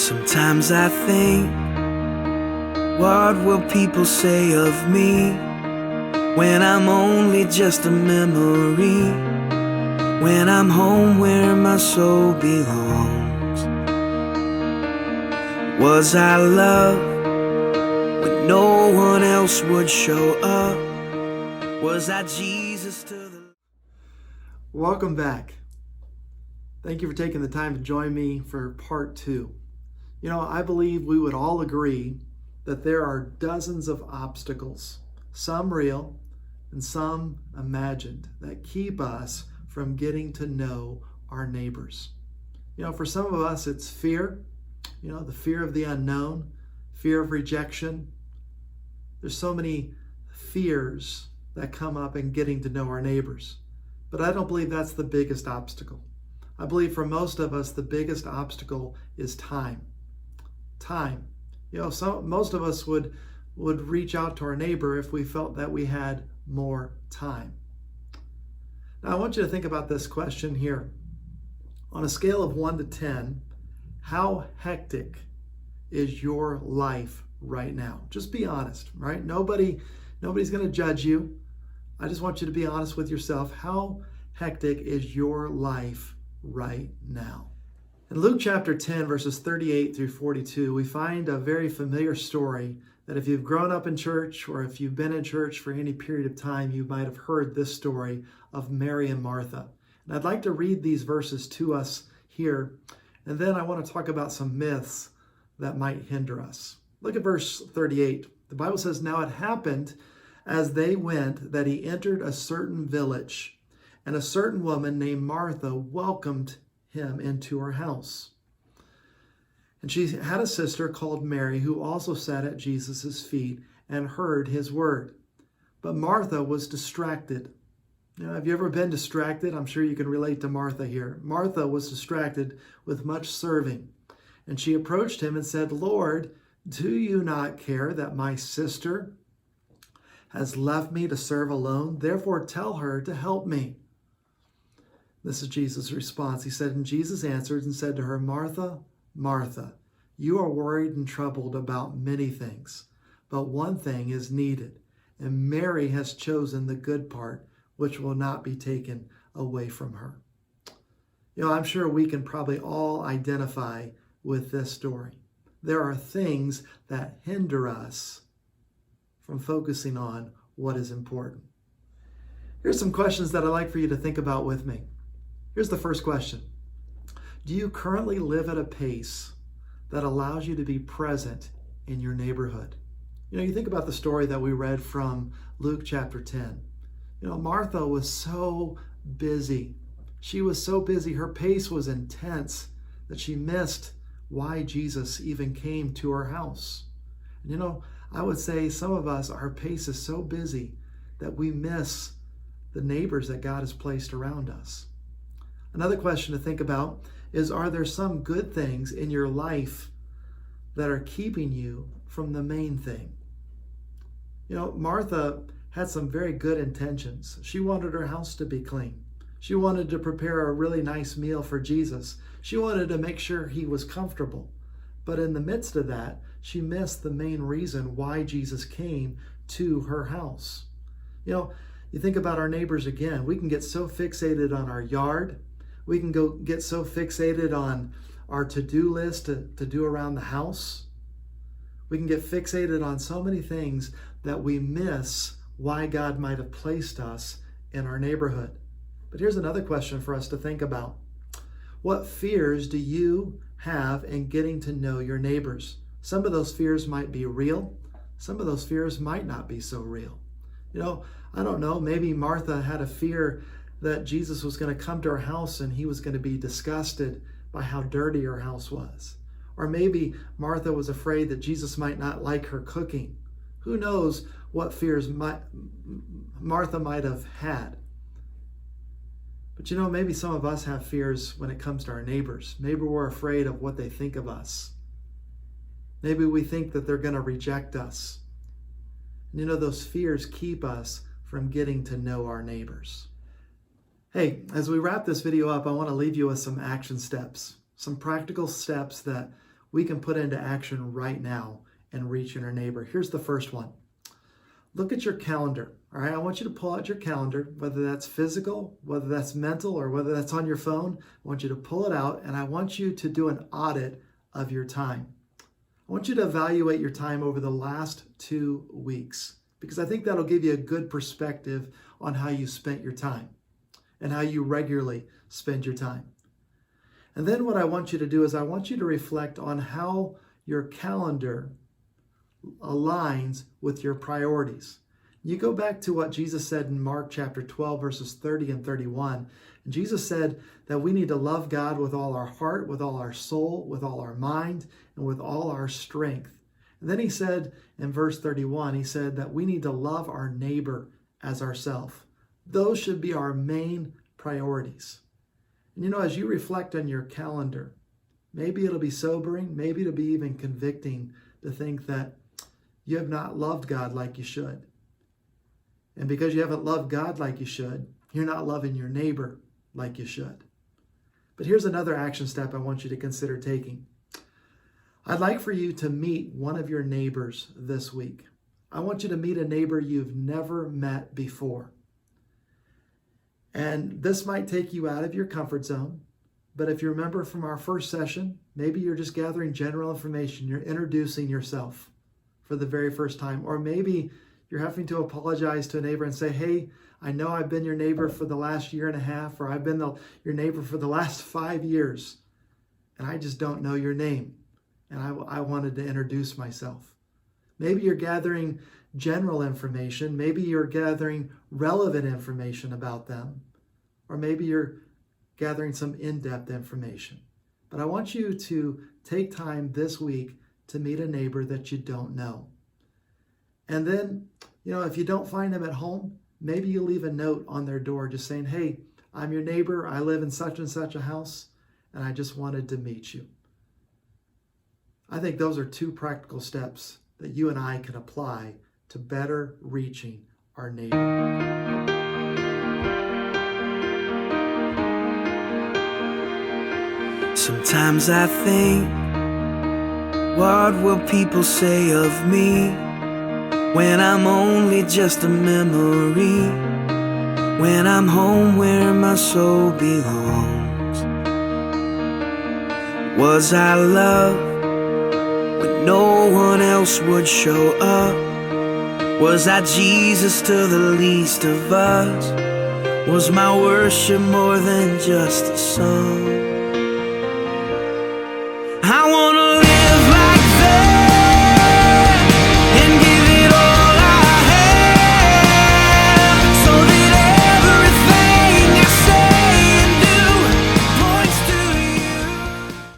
Sometimes I think, what will people say of me when I'm only just a memory, when I'm home where my soul belongs? Was I loved when no one else would show up? Was I Jesus to the... Welcome back. Thank you for taking the time to join me for part 2. You know, I believe we would all agree that there are dozens of obstacles, some real and some imagined, that keep us from getting to know our neighbors. You know, for some of us, it's fear, the fear of the unknown, fear of rejection. There's so many fears that come up in getting to know our neighbors. But I don't believe that's the biggest obstacle. I believe for most of us, the biggest obstacle is time. Time. Most of us would reach out to our neighbor if we felt that we had more time. Now, I want you to think about this question here. On a scale of 1 to 10, how hectic is your life right now? Just be honest, right? Nobody's going to judge you. I just want you to be honest with yourself. How hectic is your life right now? In Luke chapter 10, verses 38 through 42, we find a very familiar story that if you've grown up in church or if you've been in church for any period of time, you might have heard this story of Mary and Martha. And I'd like to read these verses to us here, and then I want to talk about some myths that might hinder us. Look at verse 38. The Bible says, "Now it happened as they went that he entered a certain village, and a certain woman named Martha welcomed him into her house. And she had a sister called Mary who also sat at Jesus' feet and heard his word. But Martha was distracted." Have you ever been distracted? I'm sure you can relate to Martha here. Martha was distracted with much serving. And she approached him and said, "Lord, do you not care that my sister has left me to serve alone? Therefore tell her to help me." This is Jesus' response. He said, and Jesus answered and said to her, "Martha, Martha, you are worried and troubled about many things, but one thing is needed, and Mary has chosen the good part, which will not be taken away from her." I'm sure we can probably all identify with this story. There are things that hinder us from focusing on what is important. Here's some questions that I'd like for you to think about with me. Here's the first question. Do you currently live at a pace that allows you to be present in your neighborhood? You think about the story that we read from Luke chapter 10. Martha was so busy. She was so busy. Her pace was intense that she missed why Jesus even came to her house. And I would say some of us, our pace is so busy that we miss the neighbors that God has placed around us. Another question to think about is, are there some good things in your life that are keeping you from the main thing? Martha had some very good intentions. She wanted her house to be clean. She wanted to prepare a really nice meal for Jesus. She wanted to make sure he was comfortable. But in the midst of that, she missed the main reason why Jesus came to her house. You think about our neighbors again. We can get so fixated on our yard. We can get so fixated on our to-do list to do around the house. We can get fixated on so many things that we miss why God might have placed us in our neighborhood. But here's another question for us to think about. What fears do you have in getting to know your neighbors? Some of those fears might be real. Some of those fears might not be so real. I don't know, maybe Martha had a fear that Jesus was going to come to her house and he was going to be disgusted by how dirty her house was. Or maybe Martha was afraid that Jesus might not like her cooking. Who knows what fears Martha might have had. But maybe some of us have fears when it comes to our neighbors. Maybe we're afraid of what they think of us. Maybe we think that they're going to reject us. And those fears keep us from getting to know our neighbors. Hey, as we wrap this video up, I want to leave you with some action steps, some practical steps that we can put into action right now and reaching our neighbor. Here's the first one. Look at your calendar. All right, I want you to pull out your calendar, whether that's physical, whether that's mental, or whether that's on your phone. I want you to pull it out, and I want you to do an audit of your time. I want you to evaluate your time over the last 2 weeks, because I think that'll give you a good perspective on how you spent your time and how you regularly spend your time. And then what I want you to do is I want you to reflect on how your calendar aligns with your priorities. You go back to what Jesus said in Mark chapter 12, verses 30 and 31. And Jesus said that we need to love God with all our heart, with all our soul, with all our mind, and with all our strength. And then he said in verse 31, he said that we need to love our neighbor as ourselves. Those should be our main priorities. And as you reflect on your calendar, maybe it'll be sobering, maybe it'll be even convicting to think that you have not loved God like you should. And because you haven't loved God like you should, you're not loving your neighbor like you should. But here's another action step I want you to consider taking. I'd like for you to meet one of your neighbors this week. I want you to meet a neighbor you've never met before. And this might take you out of your comfort zone. But if you remember from our first session, maybe you're just gathering general information. You're introducing yourself for the very first time. Or maybe you're having to apologize to a neighbor and say, hey, I know I've been your neighbor for the last year and a half, or I've been your neighbor for the last 5 years, and I just don't know your name. And I wanted to introduce myself. Maybe you're gathering general information. Maybe you're gathering relevant information about them. Or maybe you're gathering some in-depth information. But I want you to take time this week to meet a neighbor that you don't know. And then, if you don't find them at home, maybe you leave a note on their door just saying, hey, I'm your neighbor. I live in such and such a house, and I just wanted to meet you. I think those are 2 practical steps that you and I can apply to better reaching our neighbor. Sometimes I think, what will people say of me when I'm only just a memory, when I'm home where my soul belongs? Was I loved when no one else would show up? Was I Jesus to the least of us? Was my worship more than just a song? I want